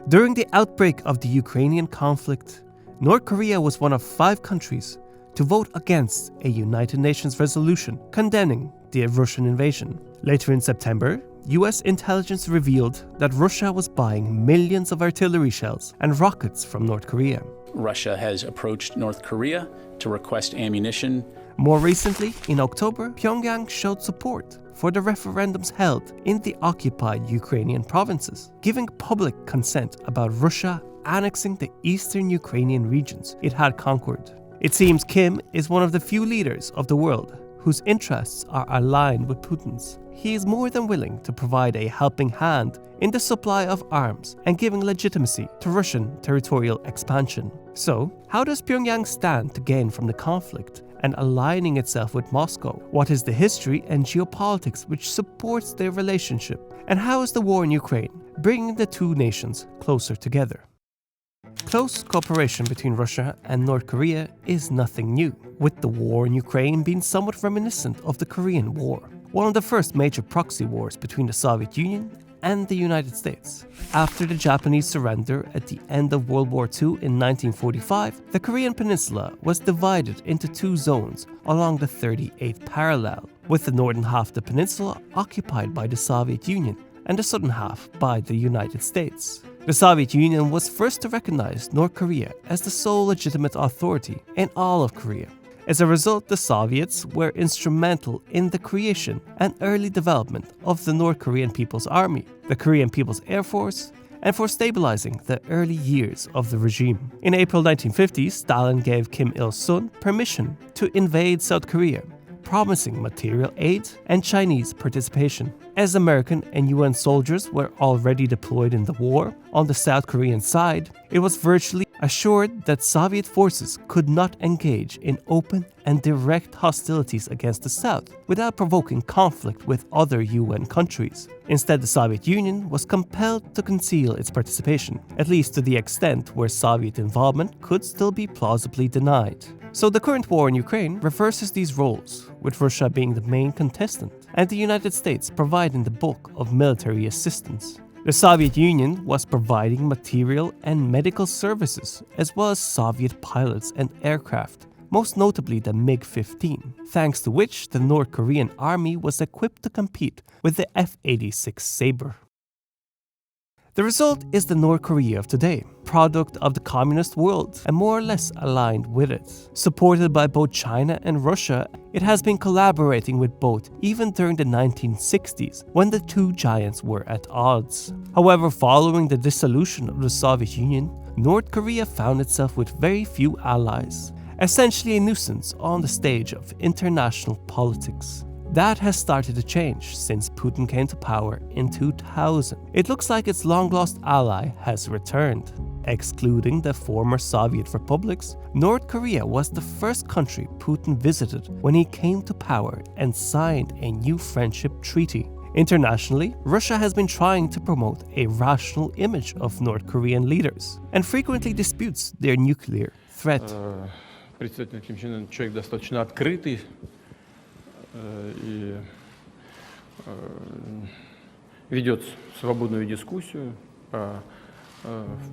During the outbreak of the Ukrainian conflict, North Korea was one of 5 countries to vote against a United Nations resolution condemning the Russian invasion. Later in September, US intelligence revealed that Russia was buying millions of artillery shells and rockets from North Korea. Russia has approached North Korea to request ammunition. More recently, in October, Pyongyang showed support for the referendums held in the occupied Ukrainian provinces, giving public consent about Russia annexing the eastern Ukrainian regions it had conquered. It seems Kim is one of the few leaders of the world whose interests are aligned with Putin's. He is more than willing to provide a helping hand in the supply of arms and giving legitimacy to Russian territorial expansion. So, how does Pyongyang stand to gain from the conflict and aligning itself with Moscow? What is the history and geopolitics which supports their relationship? And how is the war in Ukraine bringing the two nations closer together? Close cooperation between Russia and North Korea is nothing new, with the war in Ukraine being somewhat reminiscent of the Korean War, one of the first major proxy wars between the Soviet Union and the United States. After the Japanese surrender at the end of World War II in 1945, the Korean peninsula was divided into 2 zones along the 38th parallel, with the northern half of the peninsula occupied by the Soviet Union and the southern half by the United States. The Soviet Union was first to recognize North Korea as the sole legitimate authority in all of Korea. As a result, the Soviets were instrumental in the creation and early development of the North Korean People's Army, the Korean People's Air Force, and for stabilizing the early years of the regime. In April 1950, Stalin gave Kim Il-sung permission to invade South Korea, promising material aid and Chinese participation. As American and UN soldiers were already deployed in the war on the South Korean side, it was virtually assured that Soviet forces could not engage in open and direct hostilities against the South without provoking conflict with other UN countries. Instead, the Soviet Union was compelled to conceal its participation, at least to the extent where Soviet involvement could still be plausibly denied. So the current war in Ukraine reverses these roles, with Russia being the main contestant and the United States providing the bulk of military assistance. The Soviet Union was providing material and medical services, as well as Soviet pilots and aircraft, most notably the MiG-15, thanks to which the North Korean army was equipped to compete with the F-86 Sabre. The result is the North Korea of today, product of the communist world and more or less aligned with it. Supported by both China and Russia, it has been collaborating with both even during the 1960s when the two giants were at odds. However, following the dissolution of the Soviet Union, North Korea found itself with very few allies, essentially a nuisance on the stage of international politics. That has started to change since Putin came to power in 2000. It looks like its long-lost ally has returned. Excluding the former Soviet republics, North Korea was the first country Putin visited when he came to power and signed a new friendship treaty. Internationally, Russia has been trying to promote a rational image of North Korean leaders and frequently disputes their nuclear threat. Председатель Ким Чен Ын человек достаточно открытый и ведет свободную дискуссию.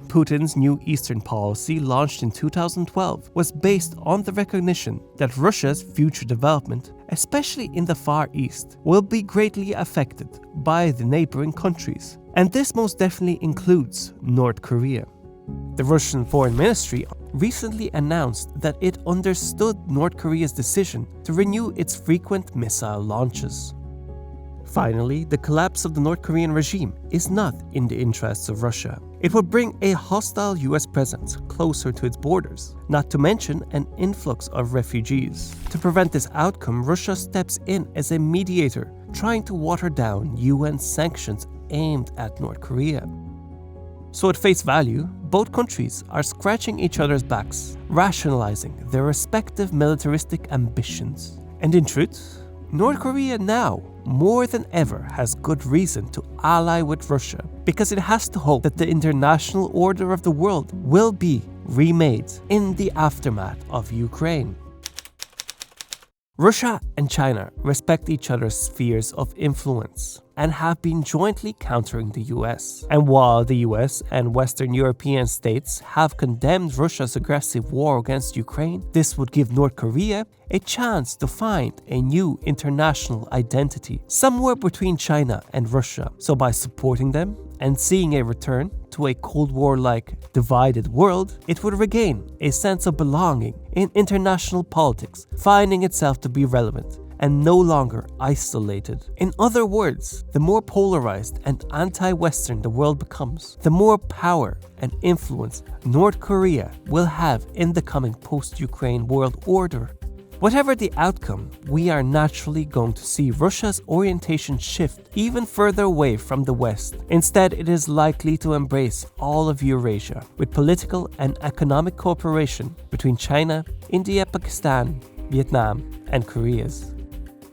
Putin's new Eastern policy, launched in 2012, was based on the recognition that Russia's future development, especially in the Far East, will be greatly affected by the neighboring countries, and this most definitely includes North Korea. The Russian Foreign Ministry recently announced that it understood North Korea's decision to renew its frequent missile launches. Finally, the collapse of the North Korean regime is not in the interests of Russia. It would bring a hostile US presence closer to its borders, not to mention an influx of refugees. To prevent this outcome, Russia steps in as a mediator, trying to water down UN sanctions aimed at North Korea. So at face value, both countries are scratching each other's backs, rationalizing their respective militaristic ambitions. And in truth, North Korea now, more than ever, has good reason to ally with Russia, because it has to hope that the international order of the world will be remade in the aftermath of Ukraine. Russia and China respect each other's spheres of influence. and have been jointly countering the US. And while the US and Western European states have condemned Russia's aggressive war against Ukraine, this would give North Korea a chance to find a new international identity, somewhere between China and Russia. So by supporting them and seeing a return to a Cold War-like divided world, it would regain a sense of belonging in international politics, finding itself to be relevant and no longer isolated. In other words, the more polarized and anti-Western the world becomes, the more power and influence North Korea will have in the coming post-Ukraine world order. Whatever the outcome, we are naturally going to see Russia's orientation shift even further away from the West. Instead, it is likely to embrace all of Eurasia, with political and economic cooperation between China, India, Pakistan, Vietnam, and Korea.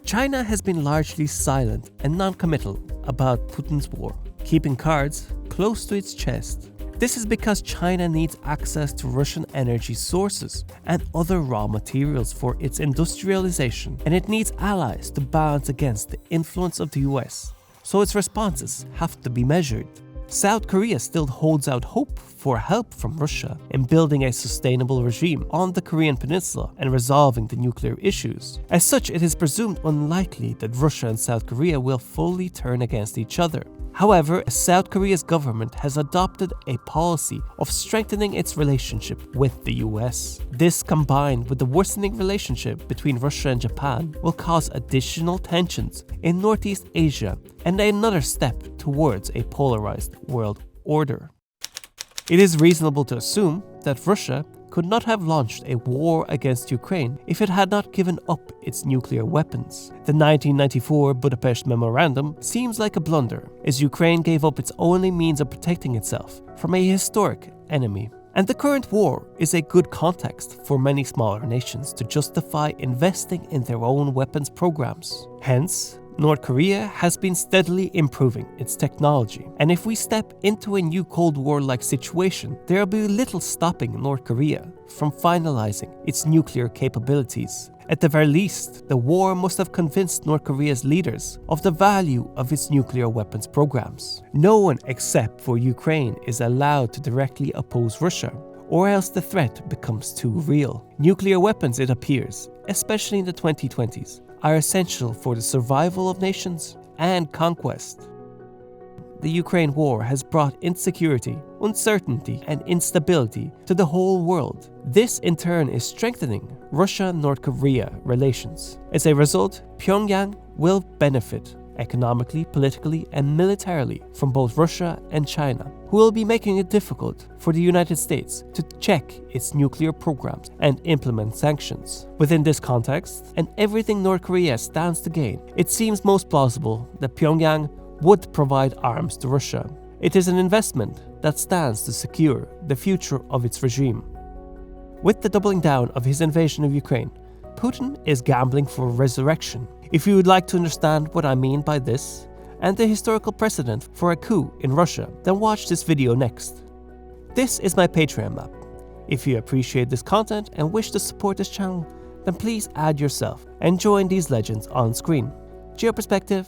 China has been largely silent and non-committal about Putin's war, keeping cards close to its chest. This is because China needs access to Russian energy sources and other raw materials for its industrialization, and it needs allies to balance against the influence of the US, so its responses have to be measured. South Korea still holds out hope for help from Russia in building a sustainable regime on the Korean peninsula and resolving the nuclear issues. As such, it is presumed unlikely that Russia and South Korea will fully turn against each other. However, South Korea's government has adopted a policy of strengthening its relationship with the US. This, combined with the worsening relationship between Russia and Japan, will cause additional tensions in Northeast Asia and another step towards a polarized world order. It is reasonable to assume that Russia could not have launched a war against Ukraine if it had not given up its nuclear weapons. The 1994 Budapest Memorandum seems like a blunder, as Ukraine gave up its only means of protecting itself from a historic enemy. And the current war is a good context for many smaller nations to justify investing in their own weapons programs. Hence, North Korea has been steadily improving its technology, and if we step into a new Cold War-like situation, there will be little stopping North Korea from finalizing its nuclear capabilities. At the very least, the war must have convinced North Korea's leaders of the value of its nuclear weapons programs. No one except for Ukraine is allowed to directly oppose Russia, or else the threat becomes too real. Nuclear weapons, it appears, especially in the 2020s, are essential for the survival of nations and conquest. The Ukraine war has brought insecurity, uncertainty, and instability to the whole world. This in turn is strengthening Russia-North Korea relations. As a result, Pyongyang will benefit economically, politically, and militarily from both Russia and China, who will be making it difficult for the United States to check its nuclear programs and implement sanctions. Within this context, and everything North Korea stands to gain, it seems most plausible that Pyongyang would provide arms to Russia. It is an investment that stands to secure the future of its regime. With the doubling down of his invasion of Ukraine, Putin is gambling for resurrection. If you would like to understand what I mean by this, and the historical precedent for a coup in Russia, then watch this video next. This is my Patreon map. If you appreciate this content and wish to support this channel, then please add yourself and join these legends on screen. Geoperspective